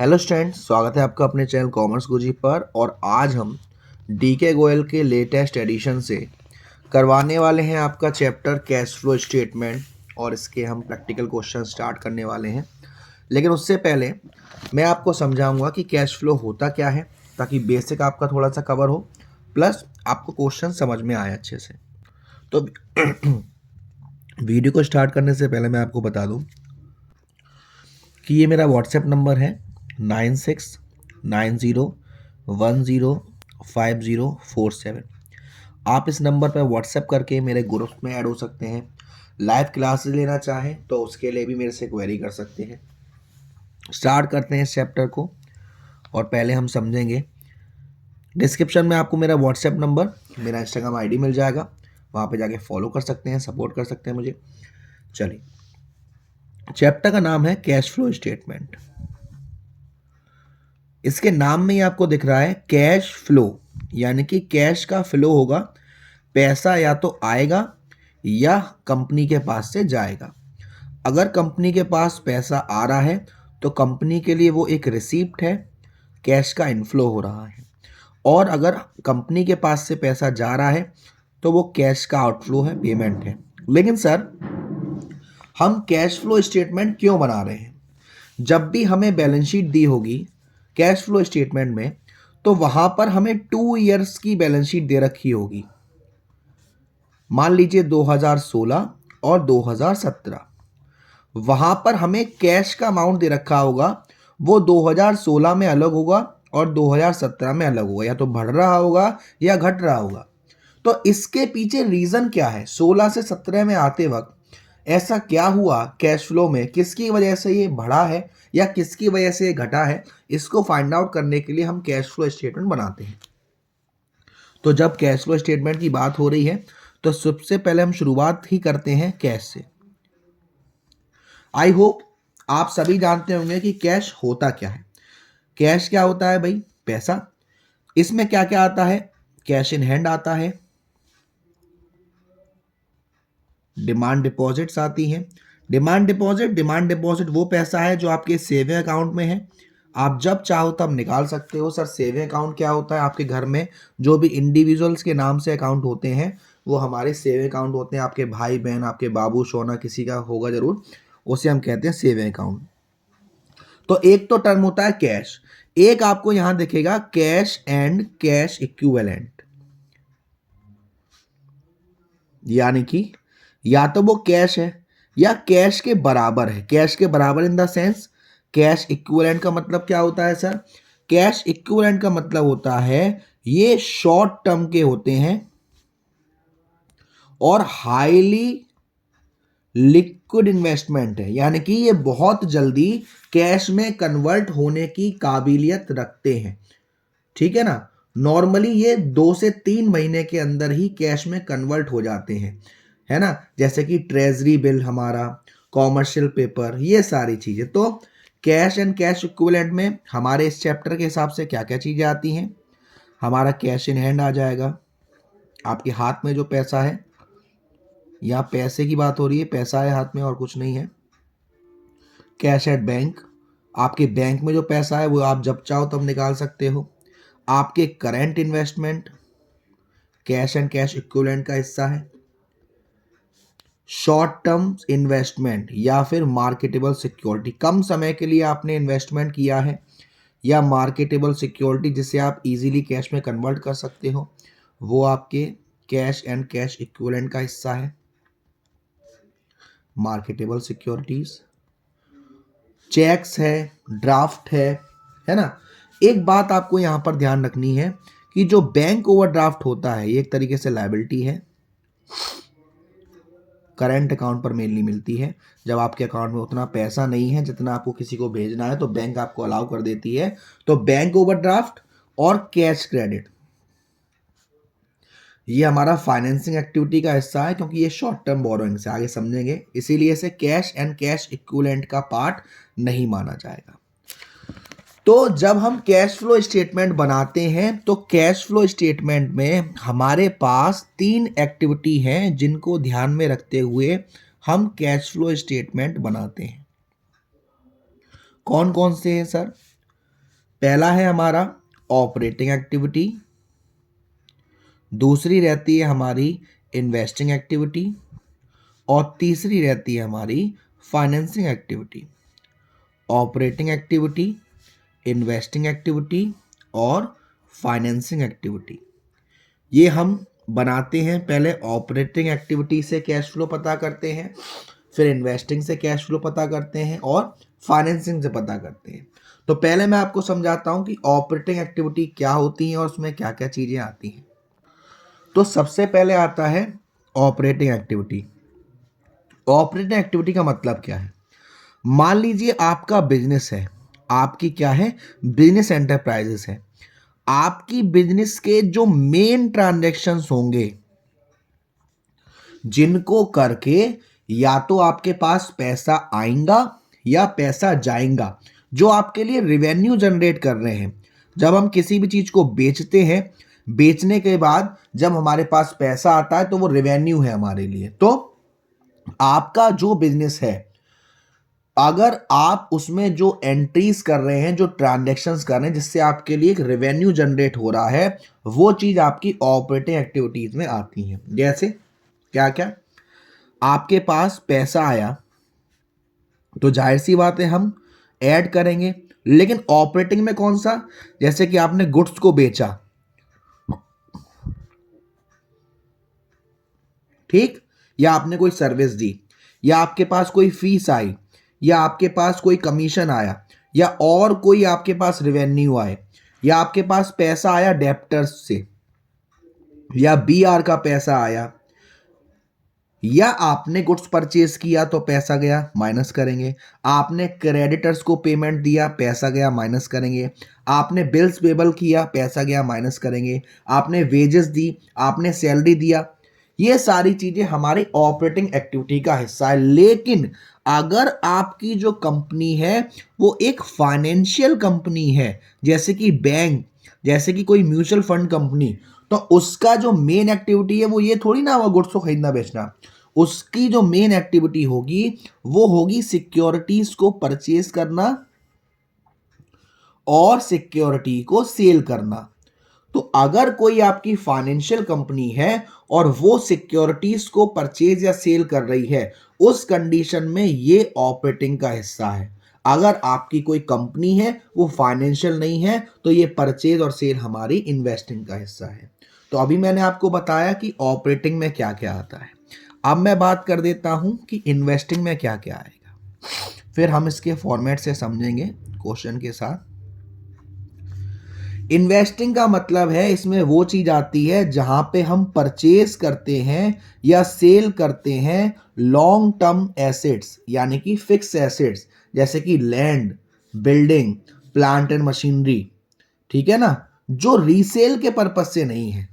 Hello students, स्वागत है आपका अपने चैनल कॉमर्स गुरुजी पर। और आज हम डीके गोयल के लेटेस्ट एडिशन से करवाने वाले हैं आपका चैप्टर कैश फ्लो स्टेटमेंट, और इसके हम प्रैक्टिकल क्वेश्चन स्टार्ट करने वाले हैं। लेकिन उससे पहले मैं आपको समझाऊंगा कि कैश फ्लो होता क्या है, ताकि बेसिक आपका थोड़ा सा कवर हो, प्लस आपको क्वेश्चन समझ में आए अच्छे से। तो वीडियो को स्टार्ट करने से पहले मैं आपको बता दूं कि ये मेरा व्हाट्सएप नंबर है 9690105047। आप इस नंबर पर व्हाट्सएप करके मेरे ग्रुप में ऐड हो सकते हैं। लाइव क्लासेस लेना चाहें तो उसके लिए भी मेरे से क्वेरी कर सकते हैं। स्टार्ट करते हैं इस चैप्टर को, और पहले हम समझेंगे। डिस्क्रिप्शन में आपको मेरा व्हाट्सएप नंबर, मेरा इंस्टाग्राम आईडी मिल जाएगा, वहाँ पे जाके फॉलो कर सकते हैं, सपोर्ट कर सकते हैं मुझे। चलिए, चैप्टर का नाम है कैश फ्लो स्टेटमेंट। इसके नाम में ही आपको दिख रहा है कैश फ्लो, यानी कि कैश का फ्लो होगा। पैसा या तो आएगा या कंपनी के पास से जाएगा। अगर कंपनी के पास पैसा आ रहा है तो कंपनी के लिए वो एक रिसीप्ट है, कैश का इनफ्लो हो रहा है। और अगर कंपनी के पास से पैसा जा रहा है तो वो कैश का आउटफ्लो है, पेमेंट है। लेकिन सर, हम कैश फ्लो स्टेटमेंट क्यों बना रहे हैं? जब भी हमें बैलेंस शीट दी होगी कैश फ्लो स्टेटमेंट में, तो वहां पर हमें 2 ईयर्स की बैलेंस शीट दे रखी होगी। मान लीजिए 2016 और 2017। वहां पर हमें कैश का अमाउंट दे रखा होगा, वो 2016 में अलग होगा और 2017 में अलग होगा। या तो बढ़ रहा होगा या घट रहा होगा। तो इसके पीछे रीजन क्या है? 16 से 17 में आते वक्त ऐसा क्या हुआ कैश फ्लो में, किसकी वजह से ये बढ़ा है या किसकी वजह से ये घटा है, इसको फाइंड आउट करने के लिए हम कैश फ्लो स्टेटमेंट बनाते हैं। तो जब कैश फ्लो स्टेटमेंट की बात हो रही है तो सबसे पहले हम शुरुआत ही करते हैं कैश से। आई होप आप सभी जानते होंगे कि कैश होता क्या है। कैश क्या होता है भाई? पैसा। इसमें क्या क्या आता है? कैश इन हैंड आता है, डिमांड डिपॉजिट्स आती हैं। डिमांड डिपॉजिट वो पैसा है जो आपके सेविंग अकाउंट में है, आप जब चाहो तब निकाल सकते हो। सर, सेविंग अकाउंट क्या होता है? आपके घर में जो भी इंडिविजुअल्स के नाम से अकाउंट होते हैं वो हमारे सेविंग अकाउंट होते हैं। आपके भाई बहन, आपके बाबू सोना, किसी का होगा जरूर, उसे हम कहते हैं सेविंग अकाउंट। तो एक तो टर्म होता है कैश, एक आपको यहां दिखेगा कैश एंड कैश इक्विवेलेंट, यानी कि या तो वो कैश है या कैश के बराबर है। कैश के बराबर in the sense, cash equivalent का मतलब क्या होता है सर? कैश इक्विवेलेंट का मतलब होता है ये शॉर्ट टर्म के होते हैं और हाईली लिक्विड इन्वेस्टमेंट है, यानी कि ये बहुत जल्दी कैश में कन्वर्ट होने की काबिलियत रखते हैं। ठीक है ना? नॉर्मली ये 2 से 3 महीने के अंदर ही कैश में कन्वर्ट हो जाते हैं, है ना? जैसे कि ट्रेजरी बिल, हमारा कॉमर्शियल पेपर, ये सारी चीजें। तो कैश एंड कैश इक्विवेलेंट में हमारे इस चैप्टर के हिसाब से क्या क्या चीजें आती हैं? हमारा कैश इन हैंड आ जाएगा, आपके हाथ में जो पैसा है, यहाँ पैसे की बात हो रही है, पैसा है हाथ में और कुछ नहीं है। कैश एट बैंक, आपके बैंक में जो पैसा है वो आप जब चाहो तब निकाल सकते हो। आपके current investment cash and cash equivalent का हिस्सा है। शॉर्ट टर्म इन्वेस्टमेंट या फिर मार्केटेबल सिक्योरिटी, कम समय के लिए आपने इन्वेस्टमेंट किया है, या मार्केटेबल सिक्योरिटी जिसे आप इजीली कैश में कन्वर्ट कर सकते हो, वो आपके कैश एंड कैश इक्विवेलेंट का हिस्सा है। मार्केटेबल सिक्योरिटीज, चेक्स है, ड्राफ्ट है ना? एक बात आपको यहां पर ध्यान रखनी है कि जो बैंक ओवरड्राफ्ट होता है ये एक तरीके से लायबिलिटी है, करंट अकाउंट पर मेनली मिलती है। जब आपके अकाउंट में उतना पैसा नहीं है जितना आपको किसी को भेजना है तो बैंक आपको अलाउ कर देती है। तो बैंक ओवरड्राफ्ट और कैश क्रेडिट, ये हमारा फाइनेंसिंग एक्टिविटी का हिस्सा है, क्योंकि ये शॉर्ट टर्म बोरोइंग से आगे समझेंगे, इसीलिए इसे कैश एंड कैश इक्विवेलेंट का पार्ट नहीं माना जाएगा। तो जब हम कैश फ्लो स्टेटमेंट बनाते हैं तो कैश फ्लो स्टेटमेंट में हमारे पास 3 एक्टिविटी हैं जिनको ध्यान में रखते हुए हम कैश फ्लो स्टेटमेंट बनाते हैं। कौन कौन से हैं सर? पहला है हमारा ऑपरेटिंग एक्टिविटी, दूसरी रहती है हमारी इन्वेस्टिंग एक्टिविटी और तीसरी रहती है हमारी financing activity. Operating activity, investing activity और फाइनेंसिंग एक्टिविटी, ये हम बनाते हैं। पहले ऑपरेटिंग एक्टिविटी से कैश फ्लो पता करते हैं, फिर इन्वेस्टिंग से कैश फ्लो पता करते हैं और फाइनेंसिंग से पता करते हैं। तो पहले मैं आपको समझाता हूं कि ऑपरेटिंग एक्टिविटी क्या होती है और उसमें क्या क्या चीजें आती हैं। तो सबसे पहले आता है ऑपरेटिंग एक्टिविटी। ऑपरेटिंग एक्टिविटी का मतलब क्या है? मान लीजिए आपका बिजनेस है, आपकी क्या है, बिजनेस एंटरप्राइजेस है। आपकी बिजनेस के जो मेन ट्रांजैक्शंस होंगे, जिनको करके या तो आपके पास पैसा आएगा या पैसा जाएगा, जो आपके लिए रेवेन्यू जनरेट कर रहे हैं। जब हम किसी भी चीज को बेचते हैं, बेचने के बाद जब हमारे पास पैसा आता है तो वो रेवेन्यू है हमारे लिए। तो आपका जो बिजनेस है, अगर आप उसमें जो एंट्रीज कर रहे हैं, जो ट्रांजैक्शंस कर रहे हैं, जिससे आपके लिए एक रेवेन्यू जनरेट हो रहा है, वो चीज आपकी ऑपरेटिंग एक्टिविटीज में आती है। जैसे क्या क्या? आपके पास पैसा आया तो जाहिर सी बात है हम ऐड करेंगे, लेकिन ऑपरेटिंग में कौन सा? जैसे कि आपने गुड्स को बेचा, ठीक, या आपने कोई सर्विस दी, या आपके पास कोई फीस आई, या आपके पास कोई कमीशन आया, या और कोई आपके पास रेवेन्यू आए, या आपके पास पैसा आया डेप्टर्स से, या बीआर का पैसा आया, या आपने गुड्स परचेज किया तो पैसा गया, माइनस करेंगे। आपने क्रेडिटर्स को पेमेंट दिया, पैसा गया, माइनस करेंगे। आपने बिल्स पेबल किया, पैसा गया, माइनस करेंगे। आपने वेजेस दी, आपने सैलरी दिया, ये सारी चीजें हमारी ऑपरेटिंग एक्टिविटी का हिस्सा है। लेकिन अगर आपकी जो कंपनी है वो एक फाइनेंशियल कंपनी है, जैसे कि बैंक, जैसे कि कोई म्यूचुअल फंड कंपनी, तो उसका जो मेन एक्टिविटी है वो ये थोड़ी ना हुआ गुड्स को खरीदना बेचना। उसकी जो मेन एक्टिविटी होगी वो होगी सिक्योरिटीज को परचेज करना और सिक्योरिटी को सेल करना। तो अगर कोई आपकी फाइनेंशियल कंपनी है और वो सिक्योरिटीज को परचेज या सेल कर रही है, उस कंडीशन में ये ऑपरेटिंग का हिस्सा है। अगर आपकी कोई कंपनी है वो फाइनेंशियल नहीं है, तो ये परचेज और सेल हमारी इन्वेस्टिंग का हिस्सा है। तो अभी मैंने आपको बताया कि ऑपरेटिंग में क्या क्या आता है। अब मैं बात कर देता हूं कि इन्वेस्टिंग में क्या क्या आएगा, फिर हम इसके फॉर्मेट से समझेंगे क्वेश्चन के साथ। इन्वेस्टिंग का मतलब है इसमें वो चीज आती है जहां पे हम परचेज करते हैं या सेल करते हैं लॉन्ग टर्म एसेट्स, यानी कि फिक्स एसेट्स, जैसे कि land, building, plant and machinery, ठीक है ना, जो रीसेल के पर्पज से नहीं है,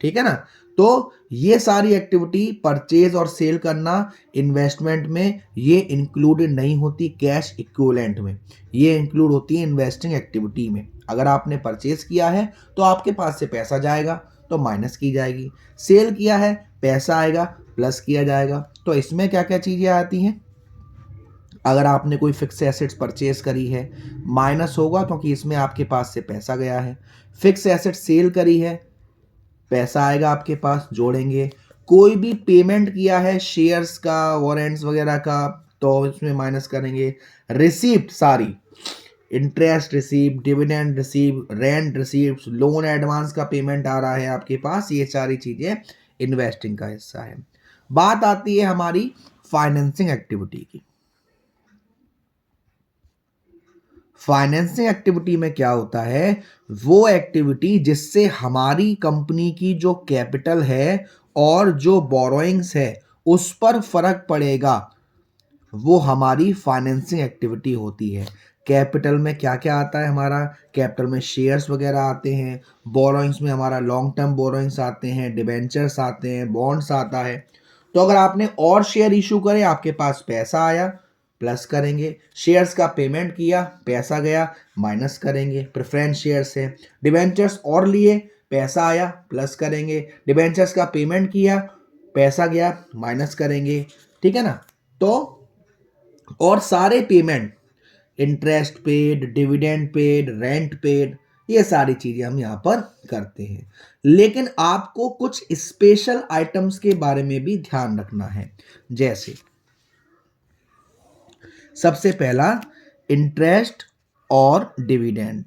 ठीक है ना। तो ये सारी एक्टिविटी परचेज और सेल करना इन्वेस्टमेंट में ये इंक्लूडेड नहीं होती, कैश इक्विवेलेंट में ये इंक्लूड होती है इन्वेस्टिंग एक्टिविटी में। अगर आपने परचेज किया है तो आपके पास से पैसा जाएगा तो माइनस की जाएगी, सेल किया है पैसा आएगा प्लस किया जाएगा। तो इसमें क्या क्या चीजें आती हैं? अगर आपने कोई फिक्स एसेट्स परचेज करी है, माइनस होगा क्योंकि इसमें आपके पास से पैसा गया है। फिक्स एसेट सेल करी है, पैसा आएगा आपके पास, जोड़ेंगे। कोई भी पेमेंट किया है शेयर्स का, वारंट्स वगैरह का, तो इसमें माइनस करेंगे। रिसीप्ट सारी, interest receive, dividend receive, rent receive, loan advance का पेमेंट आ रहा है आपके पास, ये सारी चीजें इन्वेस्टिंग का हिस्सा है। बात आती है हमारी फाइनेंसिंग एक्टिविटी की। फाइनेंसिंग एक्टिविटी में क्या होता है? वो एक्टिविटी जिससे हमारी कंपनी की जो कैपिटल है और जो बोरोइंग्स है उस पर फर्क पड़ेगा, वो हमारी फाइनेंसिंग एक्टिविटी होती है। कैपिटल में क्या क्या आता है हमारा? कैपिटल में शेयर्स वगैरह आते हैं, बोरोइंग्स में हमारा लॉन्ग टर्म बोरोइंग्स आते हैं, डिबेंचर्स आते हैं, बॉन्ड्स आता है। तो अगर आपने और शेयर इशू करे, आपके पास पैसा आया, प्लस करेंगे। शेयर्स का पेमेंट किया, पैसा गया, माइनस करेंगे। प्रेफरेंस शेयर्स है। डिबेंचर्स और लिए, पैसा आया, प्लस करेंगे। डिबेंचर्स का पेमेंट किया, पैसा गया, माइनस करेंगे, ठीक है ना। तो और सारे payment interest paid, dividend paid, rent paid, ये सारी चीजें हम यहाँ पर करते हैं। लेकिन आपको कुछ स्पेशल आइटम्स के बारे में भी ध्यान रखना है। जैसे सबसे पहला इंटरेस्ट और डिविडेंड।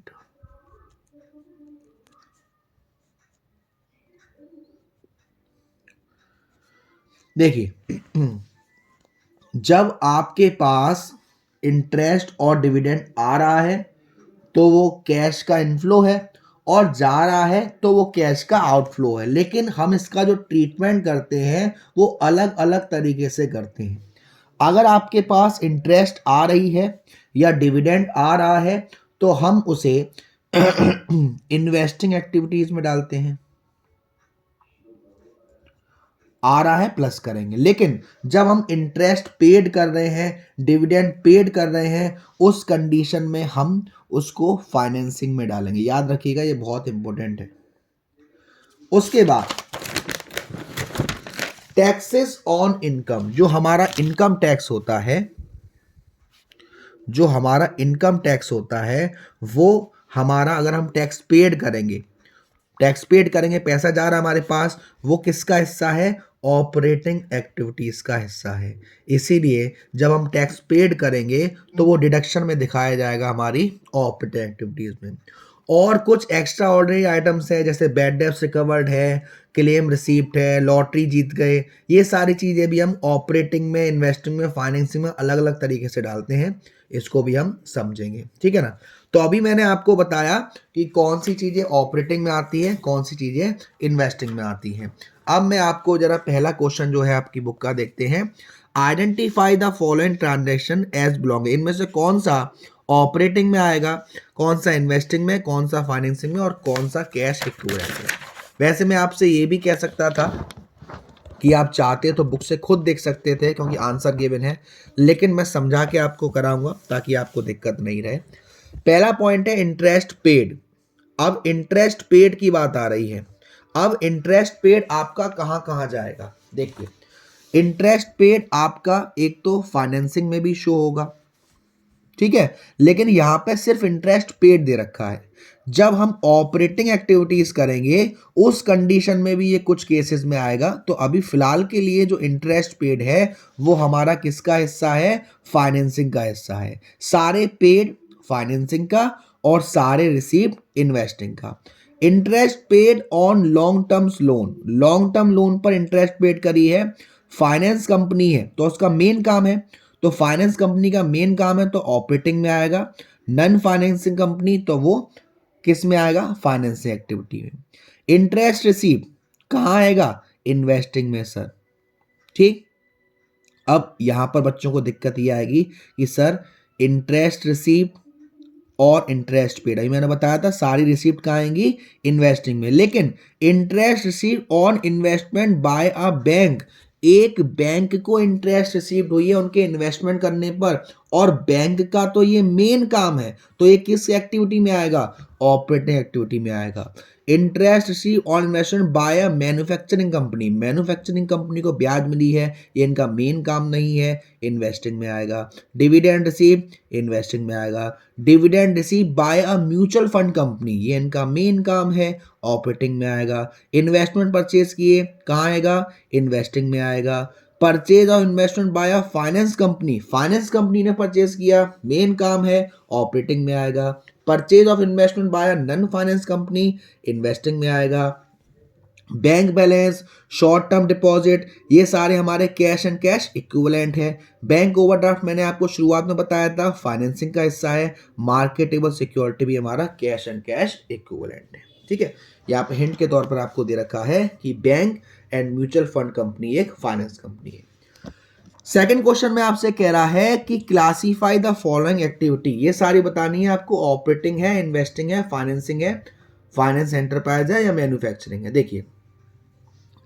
देखिए जब आपके पास इंटरेस्ट और डिविडेंड आ रहा है तो वो कैश का इनफ्लो है, और जा रहा है तो वो कैश का आउटफ्लो है। लेकिन हम इसका जो ट्रीटमेंट करते हैं वो अलग अलग तरीके से करते हैं। अगर आपके पास इंटरेस्ट आ रही है या डिविडेंड आ रहा है तो हम उसे इन्वेस्टिंग एक्टिविटीज में डालते हैं। आ रहा है प्लस करेंगे। लेकिन जब हम इंटरेस्ट पेड कर रहे हैं, डिविडेंड पेड कर रहे हैं, उस कंडीशन में हम उसको फाइनेंसिंग में डालेंगे। याद रखिएगा, ये बहुत इंपॉर्टेंट है। उसके बाद टैक्सेस ऑन इनकम, जो हमारा इनकम टैक्स होता है, जो हमारा इनकम टैक्स होता है वो हमारा, अगर हम टैक्स पेड करेंगे, टैक्स पेड करेंगे, पैसा जा रहा है हमारे पास, वो किसका हिस्सा है? ऑपरेटिंग एक्टिविटीज का हिस्सा है। इसीलिए जब हम टैक्स पेड करेंगे तो वो डिडक्शन में दिखाया जाएगा हमारी ऑपरेटिंग एक्टिविटीज में। और कुछ एक्स्ट्रा ऑर्डिनरी आइटम्स है, जैसे बैड डेब्ट्स रिकवर्ड है, क्लेम रिसीप्ट है, लॉटरी जीत गए, ये सारी चीज़ें भी हम ऑपरेटिंग में, इन्वेस्टिंग में, फाइनेंसिंग में अलग अलग तरीके से डालते हैं। इसको भी हम समझेंगे, ठीक है ना। तो अभी मैंने आपको बताया कि कौन सी चीज़ें ऑपरेटिंग में आती है, कौन सी चीज़ें इन्वेस्टिंग में आती हैं। अब मैं आपको जरा पहला क्वेश्चन जो है आपकी बुक का देखते हैं। Identify the following transaction as belong, इनमें से कौन सा ऑपरेटिंग में आएगा, कौन सा इन्वेस्टिंग में, कौन सा फाइनेंसिंग में, और कौन सा कैश इक्विवेलेंट है। वैसे मैं आपसे ये भी कह सकता था कि आप चाहते तो बुक से खुद देख सकते थे, क्योंकि आंसर गिवन है, लेकिन मैं समझा के आपको कराऊंगा ताकि आपको दिक्कत नहीं रहे। पहला पॉइंट है इंटरेस्ट पेड। अब इंटरेस्ट पेड की बात आ रही है। अब इंटरेस्ट पेड आपका कहां कहां जाएगा? देखिए, इंटरेस्ट पेड आपका एक तो फाइनेंसिंग में भी शो होगा, ठीक है, लेकिन यहां पे सिर्फ इंटरेस्ट पेड दे रखा है। जब हम ऑपरेटिंग एक्टिविटीज करेंगे उस कंडीशन में भी ये कुछ केसेस में आएगा। तो अभी फिलहाल के लिए जो इंटरेस्ट पेड है वो हमारा किसका हिस्सा है? फाइनेंसिंग का हिस्सा है। सारे पेड फाइनेंसिंग का और सारे रिसीव्ड इन्वेस्टिंग का। Interest paid on long terms loan, long term loan पर इंटरेस्ट पेड करी है, फाइनेंस कंपनी है तो उसका मेन काम है, तो फाइनेंस कंपनी का मेन काम है तो ऑपरेटिंग में आएगा। नॉन फाइनेंसिंग कंपनी तो वो किस में आएगा? फाइनेंसिंग एक्टिविटी में। इंटरेस्ट रिसीव कहाँ आएगा? इन्वेस्टिंग में सर, ठीक। अब यहां पर बच्चों को दिक्कत ये आएगी कि सर इंटरेस्ट रिसीव और इंटरेस्ट पेड, अभी मैंने बताया था सारी रिसीप्ट कहाँ आएंगी? इन्वेस्टिंग में। लेकिन interest receive on investment by a bank, एक बैंक को इंटरेस्ट रिसीव हुई है उनके इन्वेस्टमेंट करने पर, और बैंक का तो ये मेन काम है, तो ये किस एक्टिविटी में आएगा? ऑपरेटिंग एक्टिविटी में आएगा। Interest receive on investment by a manufacturing company, manufacturing company को ब्याज मिली है, ये इनका मेन काम नहीं है, इन्वेस्टिंग में आएगा। डिविडेंड रिसीव इन्वेस्टिंग में आएगा। Dividend receive by a mutual fund company, ये इनका मेन काम है, ऑपरेटिंग में आएगा। इन्वेस्टमेंट परचेज किए, कहाँ आएगा? इन्वेस्टिंग में आएगा। Purchase of investment by a finance company, finance company ने परचेज किया, मेन काम है, ऑपरेटिंग में आएगा। Purchase of investment by a non finance company, investing में आएगा। Bank balance, short term deposit, ये सारे हमारे कैश एंड कैश इक्विवेलेंट है। बैंक ओवरड्राफ्ट मैंने आपको शुरुआत में बताया था फाइनेंसिंग का हिस्सा है। मार्केटेबल सिक्योरिटी भी हमारा कैश एंड कैश इक्विवेलेंट है, ठीक है। यहाँ पे हिंट के तौर पर आपको दे रखा है कि bank and mutual fund company एक फाइनेंस कंपनी है। सेकंड क्वेश्चन में आपसे कह रहा है कि क्लासीफाई द फॉलोइंग एक्टिविटी, ये सारी बतानी है आपको। ऑपरेटिंग है, इन्वेस्टिंग है, फाइनेंसिंग है, फाइनेंस एंटरप्राइज है, या मैन्युफैक्चरिंग है। देखिए,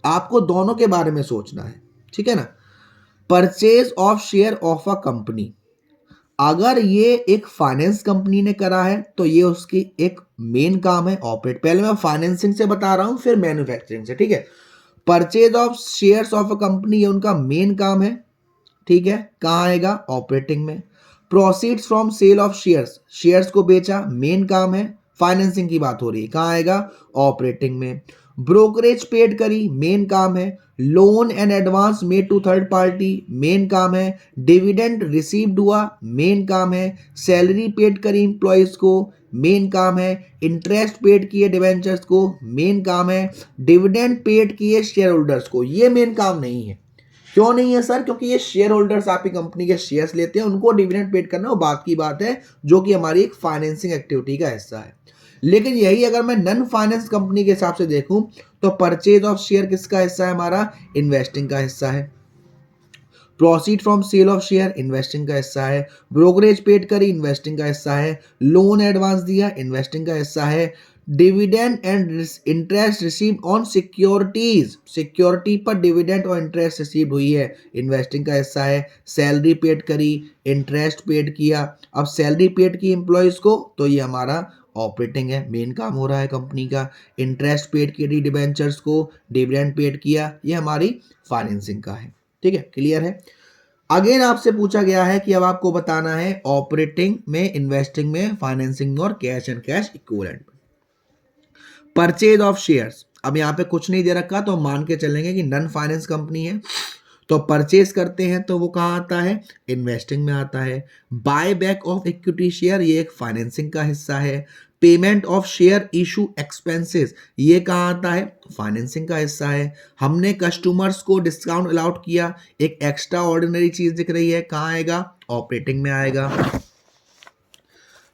आपको दोनों के बारे में सोचना है, ठीक है ना। Purchase of share of a company, अगर ये एक फाइनेंस कंपनी ने करा है तो ये उसकी एक मेन काम है, ऑपरेट। पहले मैं फाइनेंसिंग से बता रहा हूं, फिर मैन्युफैक्चरिंग से, ठीक है। Purchase of shares of a company, ये उनका मेन काम है, ठीक है। कहाँ आएगा? ऑपरेटिंग में। Proceeds from sale of shares, shares को बेचा, मेन काम है, फाइनेंसिंग की बात हो रही है, कहाँ आएगा, ऑपरेटिंग में। ब्रोकरेज पेड करी, मेन काम है। Loan and advance made to third party, main काम है। डिविडेंड रिसीव्ड हुआ, मेन काम है। सैलरी पेड करी इंप्लॉइज को, मेन काम है। इंटरेस्ट पेड किए डिवेंचर्स को, मेन काम है। डिविडेंड पेड किए शेयर होल्डर्स को, ये मेन काम नहीं है। क्यों नहीं है सर? क्योंकि ये शेयर होल्डर्स आपकी कंपनी के शेयर्स लेते हैं, उनको डिविडेंड पेड करना वो बात की बात है, जो कि हमारी एक फाइनेंसिंग एक्टिविटी का हिस्सा है। लेकिन यही अगर मैं नॉन फाइनेंस कंपनी के हिसाब से देखूं तो परचेज ऑफ शेयर किसका हिस्सा है, हमारा इन्वेस्टिंग का हिस्सा है। Proceed from sale of share investing का हिस्सा है। ब्रोकरेज पेड करी इन्वेस्टिंग का हिस्सा है। लोन एडवांस दिया इन्वेस्टिंग का हिस्सा है। Dividend and interest received on securities, security पर डिविडेंड और इंटरेस्ट रिसीव्ड हुई है, इन्वेस्टिंग का हिस्सा है। सैलरी पेड करी, इंटरेस्ट पेड किया, अब सैलरी पेड की एम्प्लॉयज को, तो ये हमारा ऑपरेटिंग है, मेन काम हो रहा है कंपनी का। इंटरेस्ट पेड की डिबेंचर्स को, डिविडेंड पेड किया, ये हमारी फाइनेंसिंग का है। ठीक है, क्लियर है। अगेन आपसे पूछा गया है कि अब आपको बताना है ऑपरेटिंग में, इन्वेस्टिंग में, फाइनेंसिंग में और कैश एंड कैश इक्विवेलेंट में। परचेज ऑफ शेयर्स, अब यहां पे कुछ नहीं दे रखा तो हम मान के चलेंगे कि नॉन फाइनेंस कंपनी है, तो परचेज करते हैं तो वो कहाँ आता है, इन्वेस्टिंग में आता है। Buy back of equity share, ये एक फाइनेंसिंग का हिस्सा है। Payment of share issue expenses, ये कहाँ आता है, फाइनेंसिंग का हिस्सा है। हमने कस्टमर्स को डिस्काउंट अलाउड किया, एक एक्स्ट्रा ऑर्डिनरी चीज दिख रही है, कहाँ आएगा, ऑपरेटिंग में आएगा।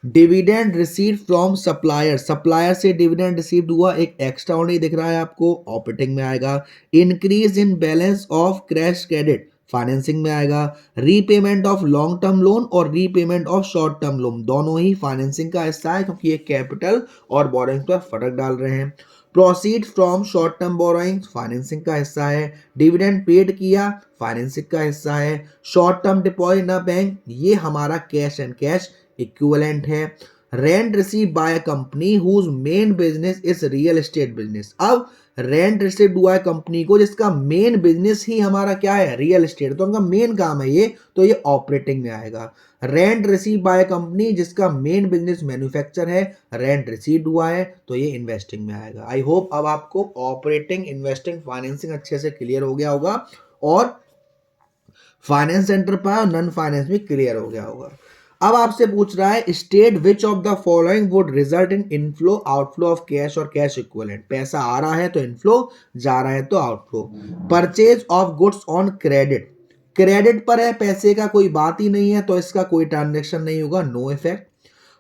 Dividend receive from supplier, supplier से डिविडेंड रिसीव्ड हुआ, एक एक्स्ट्रा ऑर्डिनरी दिख रहा है आपको, ऑपरेटिंग में आएगा। Increase in balance of cash credit, financing में आएगा। Repayment of long term loan और repayment of short term loan, दोनों ही फाइनेंसिंग का हिस्सा है, क्योंकि ये कैपिटल और बोरोइंग पर फर्क डाल रहे हैं। Proceed from short term borrowing, financing का हिस्सा है। डिविडेंड पेड किया, फाइनेंसिंग का हिस्सा है। Short term deposit in a bank, ये हमारा कैश एंड कैश इक्विवेलेंट है। Rent receive by a company whose main business is real estate business, अब रेंट रिसीव हुआ है कंपनी को जिसका मेन बिजनेस ही हमारा क्या है, रियल एस्टेट, तो उनका मेन काम है ये, तो ये ऑपरेटिंग में आएगा। रेंट रिसीव बाय कंपनी जिसका मेन बिजनेस मैन्युफैक्चर है, रेंट रिसीव हुआ है, तो ये इन्वेस्टिंग में आएगा। आई होप अब आपको ऑपरेटिंग, इन्वेस्टिंग, फाइनेंसिंग अच्छे से क्लियर हो गया होगा, और फाइनेंस सेंटर पर और नॉन फाइनेंस भी क्लियर हो गया होगा। अब आपसे पूछ रहा है state which of the following would result in inflow outflow of cash और कैश इक्विवेलेंट, पैसा आ रहा है तो इनफ्लो, जा रहा है तो outflow. Purchase of goods on credit, credit पर है, पैसे का कोई बात ही नहीं है, तो इसका कोई ट्रांजेक्शन नहीं होगा, no effect.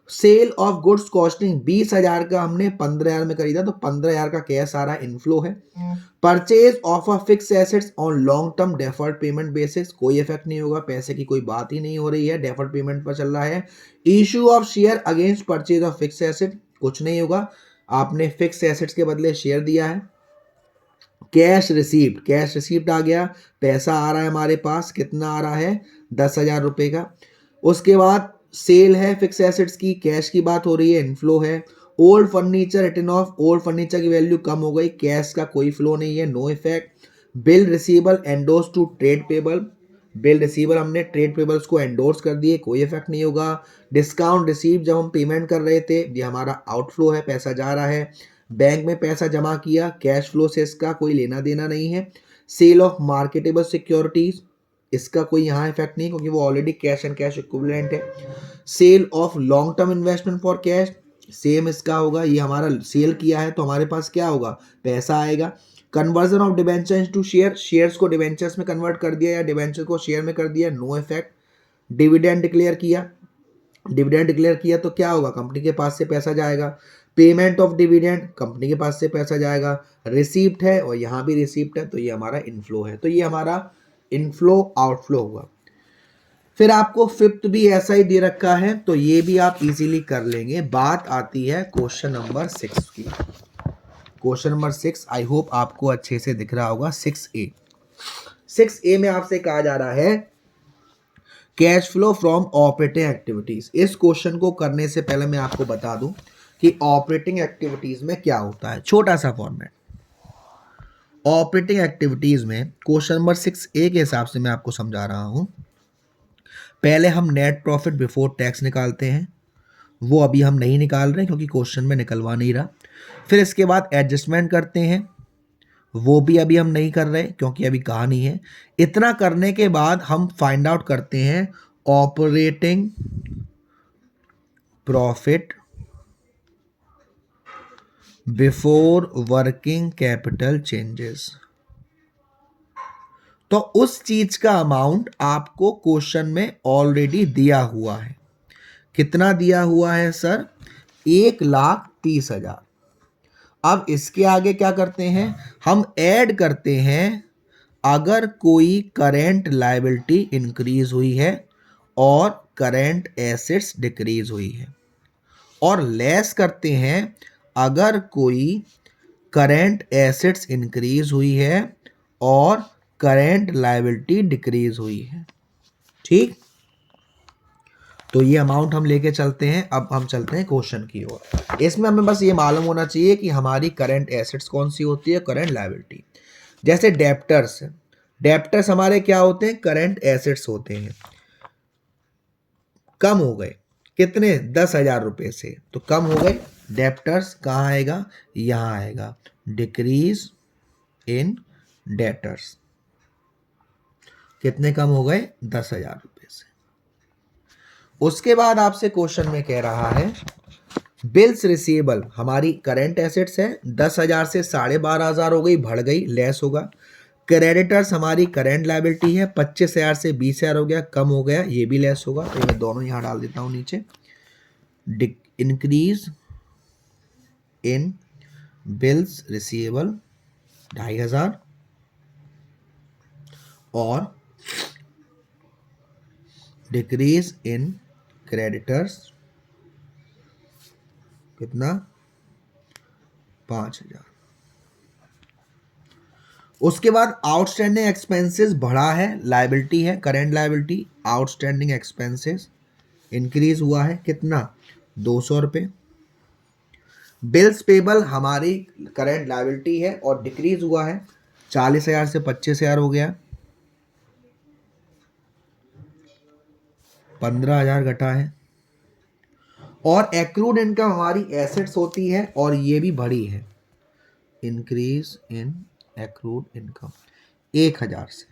Sale of goods costing 20,000 का हमने 15,000 में खरीदा, तो 15,000 का कैश आ रहा है, इनफ्लो है। Purchase of a fix assets on long term deferred payment basis, कोई इफेक्ट नहीं होगा, पैसे की कोई बात ही नहीं हो रही है, डेफर्ड पेमेंट पर चल रहा है। Issue of share against purchase of fix asset, कुछ नहीं होगा, आपने फिक्स एसेट्स के बदले शेयर दिया है। कैश रिसीव्ड, कैश रिसीव्ड आ गया, पैसा आ रहा है हमारे पास, कितना आ रहा है, 10,000 रुपए का। उसके बाद सेल है फिक्स एसेट्स की, कैश की बात हो रही है, इनफ्लो है। Old furniture written off, old furniture की वैल्यू कम हो गई, कैश का कोई फ्लो नहीं है, no effect. Bill receivable endorse to trade payable, bill receivable हमने ट्रेड पेबल्स को एंडोर्स कर दिए, कोई इफेक्ट नहीं होगा। डिस्काउंट रिसीव, जब हम पेमेंट कर रहे थे, ये हमारा आउटफ्लो है, पैसा जा रहा है। बैंक में पैसा जमा किया, कैश फ्लो से इसका कोई लेना देना नहीं है। सेल ऑफ मार्केटेबल सिक्योरिटीज, इसका कोई यहाँ इफेक्ट नहीं, क्योंकि वो already cash and cash equivalent है। Sale of long term investment for cash, same इसका होगा, ये हमारा सेल किया है तो हमारे पास क्या होगा, पैसा आएगा। Conversion of debentures to share, shares को डिबेंचर्स में कन्वर्ट कर दिया या डिबेंचर को शेयर में कर दिया, नो इफेक्ट। डिविडेंड डिक्लेयर किया, डिविडेंड डिक्लेयर किया तो क्या होगा, कंपनी के पास से पैसा जाएगा। पेमेंट ऑफ डिविडेंड, कंपनी के पास से पैसा जाएगा। रिसीप्ट है और यहाँ भी रिसीप्ट है, तो ये हमारा इनफ्लो है, तो ये हमारा इनफ्लो आउटफ्लो हुआ। फिर आपको फिफ्थ भी ऐसा ही दे रखा है, तो ये भी आप इजीली कर लेंगे। बात आती है क्वेश्चन नंबर 6 की। क्वेश्चन नंबर 6 आई होप आपको अच्छे से दिख रहा होगा। 6A, 6A में आपसे कहा जा रहा है cash flow from operating activities. इस क्वेश्चन को करने से पहले मैं आपको बता दूं कि ऑपरेटिंग एक्टिविटीज में क्या होता है, छोटा सा फॉर्मेट। ऑपरेटिंग एक्टिविटीज में क्वेश्चन नंबर 6A के हिसाब से मैं आपको समझा रहा हूं। पहले हम नेट प्रॉफिट बिफोर टैक्स निकालते हैं, वो अभी हम नहीं निकाल रहे क्योंकि क्वेश्चन में निकलवा नहीं रहा। फिर इसके बाद एडजस्टमेंट करते हैं, वो भी अभी हम नहीं कर रहे क्योंकि अभी कहा नहीं है। इतना करने के बाद हम फाइंड आउट करते हैं operating profit before working capital changes. तो उस चीज का अमाउंट आपको क्वेश्चन में ऑलरेडी दिया हुआ है। कितना दिया हुआ है सर? 1,30,000। अब इसके आगे क्या करते हैं? हम ऐड करते हैं अगर कोई करेंट लायबिलिटी इंक्रीज हुई है और करेंट एसेट्स डिक्रीज हुई है, और लेस करते हैं अगर कोई करेंट एसेट्स इंक्रीज हुई है और करेंट लायबिलिटी डिक्रीज हुई है। ठीक, तो ये अमाउंट हम लेके चलते हैं। अब हम चलते हैं क्वेश्चन की ओर। इसमें हमें बस ये मालूम होना चाहिए कि हमारी करंट एसेट्स कौन सी होती है, करंट लायबिलिटी। जैसे डेप्टर्स, डेप्टर्स हमारे क्या होते हैं? करंट एसेट्स होते हैं। कम हो गए कितने? 10,000 रुपए से, तो कम हो गए। डेप्टर्स कहाँ आएगा? यहां आएगा, डिक्रीज इन डेप्टर्स। कितने कम हो गए? 10,000 रुपए से। उसके बाद आपसे क्वेश्चन में कह रहा है बिल्स रिसीवेबल, हमारी करंट एसेट्स है, 10,000 से 12,500 हो गई, बढ़ गई, लेस होगा। क्रेडिटर्स हमारी करंट लायबिलिटी है, 25,000 से 20,000 हो गया, कम हो गया, ये भी लेस होगा। तो मैं दोनों यहां डाल देता हूं नीचे। इंक्रीज इन बिल्स रिसीवेबल 2,500 और डिक्रीज इन क्रेडिटर्स कितना? 5,000। उसके बाद आउटस्टैंडिंग एक्सपेंसेस बढ़ा है, लायबिलिटी है, current liability, outstanding expenses increase हुआ है, कितना? 200 रुपये। बिल्स पेबल हमारी करंट लायबिलिटी है और डिक्रीज हुआ है, 40,000 से 25,000 हो गया, 15,000 घटा है। और एक्रूड इनकम हमारी एसेट्स होती है और ये भी बढ़ी है, इंक्रीज इन एक्रूड इनकम 1,000 से।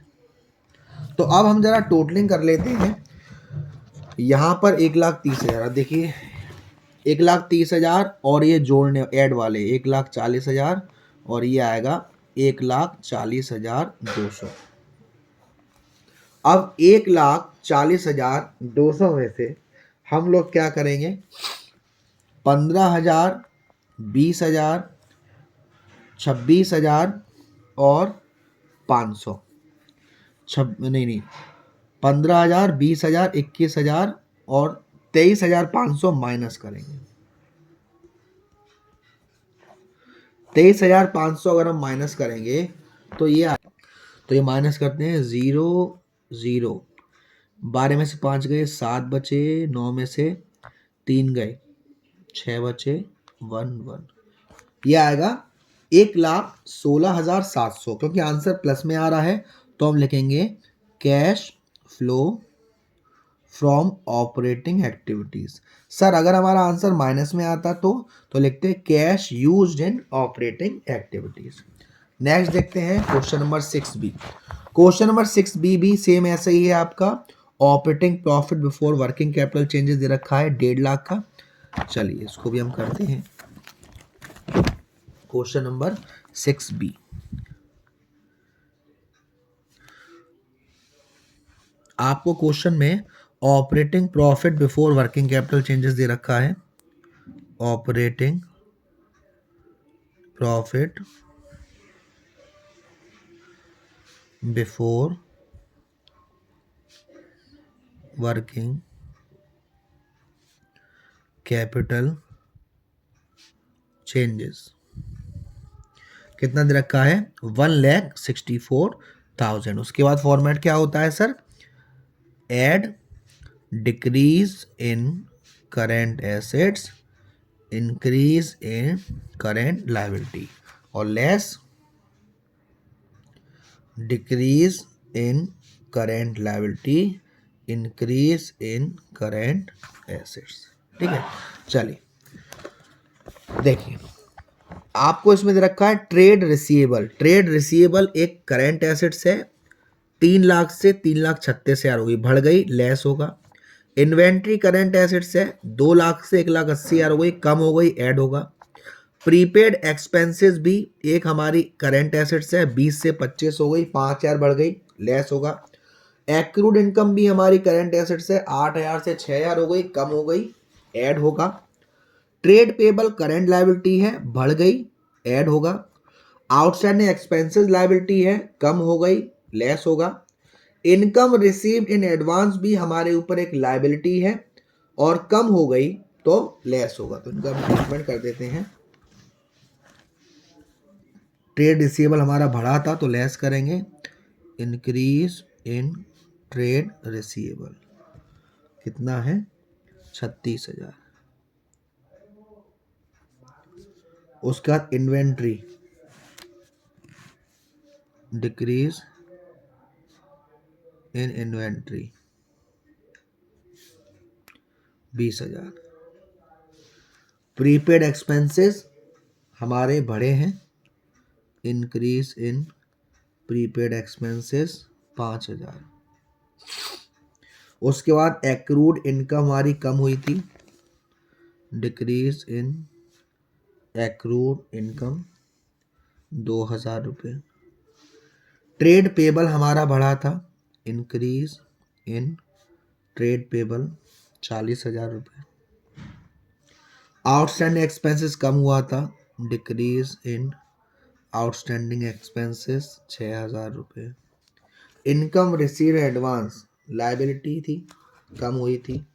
तो अब हम जरा टोटलिंग कर लेते हैं। यहां पर 1,30,000, देखिए 1,30,000 और ये जोड़ने ऐड वाले 1,40,000 और ये आएगा 1,40,200। अब 1,40,200 में से हम लोग क्या करेंगे? 15,000, 20,000, 26,000 और 500, नहीं 15,000, 20,000, 21,000 और 23,500 माइनस करेंगे। 23,500 अगर हम माइनस करेंगे तो ये माइनस करते हैं 0 0, 12 में से 5 गए, 7 बचे, 9 में से 3 गए, 6 बचे, 1 1। ये आएगा 1,16,700। क्योंकि आंसर प्लस में आ रहा है तो हम लिखेंगे cash flow from operating activities. Sir अगर हमारा आंसर माइनस में आता तो लिखते हैं cash used in operating activities. Next देखते हैं question number 6B। Question number 6B भी सेम ऐसा ही है आपका। Operating profit before working capital changes दे रखा है 1.5 लाख का। चलिए इसको भी हम करते हैं। क्वेश्चन नंबर 6B, आपको क्वेश्चन में operating profit before working capital changes दे रखा है। Operating profit before working capital changes कितना दे रखा है? 1,64,000। उसके बाद फॉर्मेट क्या होता है sir? Add decrease in current assets, increase in current liability, और less decrease in current liability, increase in current assets. ठीक है, चलिए देखिए, आपको इसमें दे रखा है ट्रेड रिसीवेबल। ट्रेड रिसीवेबल एक करेंट एसेट्स है, 3 लाख से 3,36,000 हो गई, बढ़ गई, लेस होगा। इन्वेंट्री करंट एसेट्स है, 2 लाख से 1,80,000 हो गई, कम हो गई, ऐड होगा। प्रीपेड एक्सपेंसेस भी एक हमारी करंट एसेट्स है, 20 से 25 हो गई, 5,000 बढ़ गई, लेस होगा। एक्रूड इनकम भी हमारी करंट एसेट्स है, 8,000 से 6,000 हो गई, कम हो गई, ऐड होगा। ट्रेड पेबल करंट लायबिलिटी है, बढ़ गई, ऐड होगा। आउटस्टैंडिंग एक्सपेंसेस लायबिलिटी है, कम हो गई, लेस होगा। इनकम रिसीव इन एडवांस भी हमारे ऊपर एक लायबिलिटी है और कम हो गई तो लेस होगा, तो इनका ट्रीटमेंट कर देते हैं। ट्रेड रिसीवेबल हमारा बढ़ा था तो लेस करेंगे, इंक्रीज इन ट्रेड रिसीवेबल कितना है, 36,000। उसके बाद inventory decrease in inventory 20,000। Prepaid expenses हमारे बढ़े हैं, इंक्रीज इन प्रीपेड एक्सपेंसेस 5,000। उसके बाद एक्रूड इनकम हमारी कम हुई थी, डिक्रीज इन एक्रूड इनकम 2,000 रुपये। ट्रेड पेबल हमारा बढ़ा था, इंक्रीज इन ट्रेड पेबल 40,000 रुपये। आउटस्टैंडिंग एक्सपेंसेस कम हुआ था, डिक्रीज इन आउटस्टैंडिंग एक्सपेंसेस 6,000 रुपये। इनकम रिसीव एडवांस लायबिलिटी थी, कम हुई थी,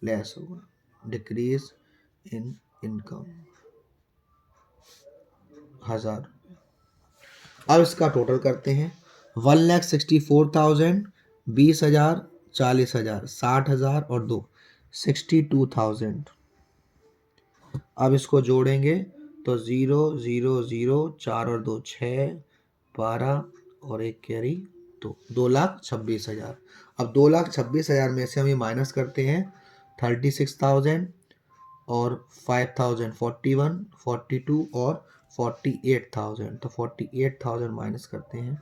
लेस होगा, डिक्रीज इन इनकम 1,000 रुपये। अब इसका टोटल करते हैं, 1,64,000, 20,000, 40,000, 60,000 और 2 62,000। अब इसको जोड़ेंगे तो 0 0 0 4 और 2 6 12 और एक कैरी 2,26,000। अब 2,26,000 में से हम ये माइनस करते हैं, 36,000 और 5,000 41 42 और 48,000, तो 48,000 माइनस करते हैं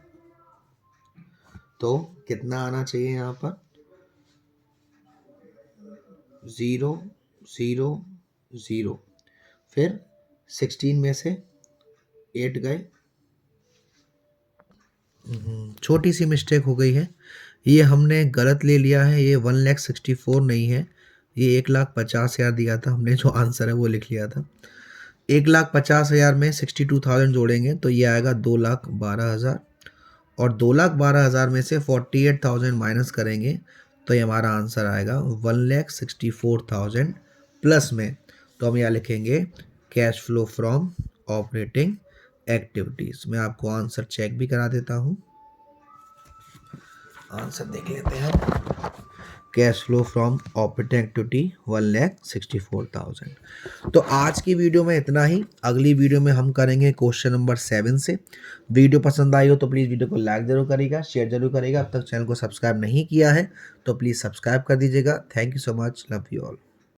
तो कितना आना चाहिए यहाँ पर, 0 0 0, फिर 16 में से 8 गए, छोटी सी मिस्टेक हो गई है, ये हमने गलत ले लिया है, ये 1,64,000 नहीं है, ये 1,50,000 दिया था हमने, जो आंसर है वो लिख लिया था। 1,50,000 में 62,000 जोड़ेंगे तो ये आएगा 2,12,000 और 2,12,000 में से 48,000 माइनस करेंगे तो ये हमारा आंसर आएगा 1,64,000 प्लस में, तो हम यहाँ लिखेंगे cash flow from operating activities. मैं आपको आंसर चेक भी करा देता हूँ, आंसर देख लेते हैं। Cash flow from operating activity 1,64,000। तो आज की वीडियो में इतना ही, अगली वीडियो में हम करेंगे क्वेश्चन नंबर 7 से। वीडियो पसंद आई हो तो प्लीज़ वीडियो को लाइक जरूर करिएगा, शेयर जरूर करिएगा। अब तक चैनल को सब्सक्राइब नहीं किया है तो प्लीज़ सब्सक्राइब कर दीजिएगा। Thank you so much, love you all.